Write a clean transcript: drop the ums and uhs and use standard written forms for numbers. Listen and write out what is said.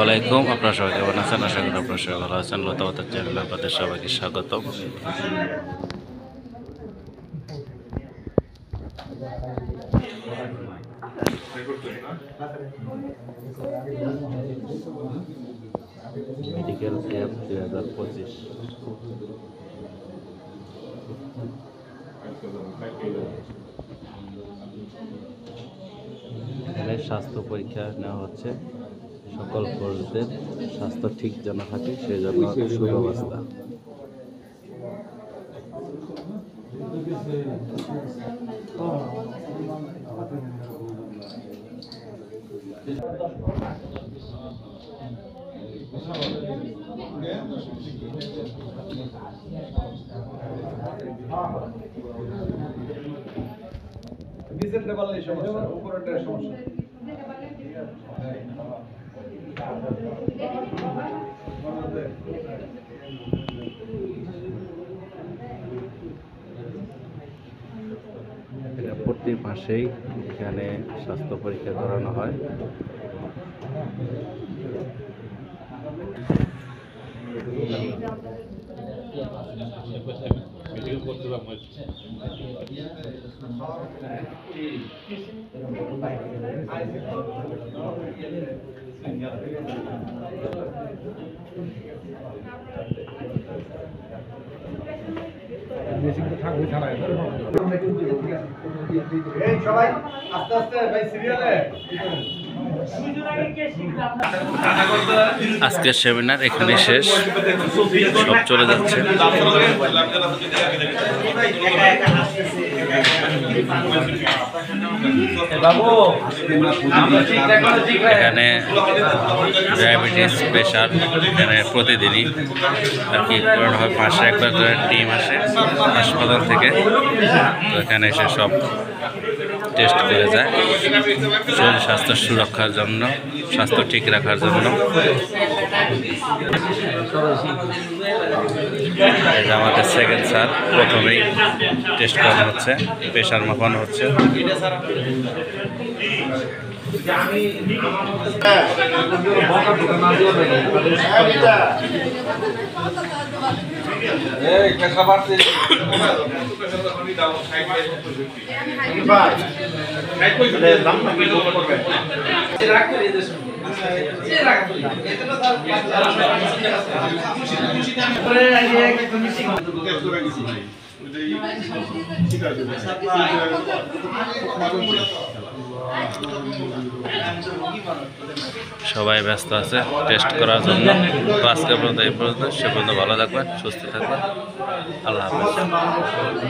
আলাইকুম, আপনারা সবাই কেমন আছেন? আশা করি আপনারা সবাই ভালো আছেন। লতাবতার চ্যানেলে আপনাদের সবাইকে স্বাগতম। মেডিকেল ক্যাম্প 2025 এখানে স্বাস্থ্য পরীক্ষা নেওয়া হচ্ছে। সকল পুরুষদের স্বাস্থ্য ঠিক যেন থাকে সেই জন্য সুব্যবস্থা। নিচেরটা পারলে সমস্যা, উপরেরটা সমস্যা। প্রতি মাসেই এখানে স্বাস্থ্য পরীক্ষা করানো হয়। সবাই আস্তে আস্তে ভাই সিরিয়ালে। আজকের সেমিনার এখানে শেষ, সব চলে যাচ্ছে। এখানে ডায়াবেটিস, প্রেশার এখানে প্রতিদিনই আর কি করানো হয়। মাসে একবার করে টিম আসে হাসপাতাল থেকে, তো এখানে এসে সব টেস্ট করে যায় শরীর স্বাস্থ্য সুরক্ষার জন্য, স্বাস্থ্য ঠিক রাখার জন্য। এই যে আমাদের সেকেন্ড স্যার, প্রথমেই টেস্ট করানো হচ্ছে, প্রেশার মাপানো হচ্ছে। সবাই ব্যস্ত আছে টেস্ট করার জন্য। তো আজকে পর্যন্ত এই পর্যন্ত, সে পর্যন্ত ভালো থাকবেন, সুস্থ থাকবেন। আল্লাহ হাফেজ।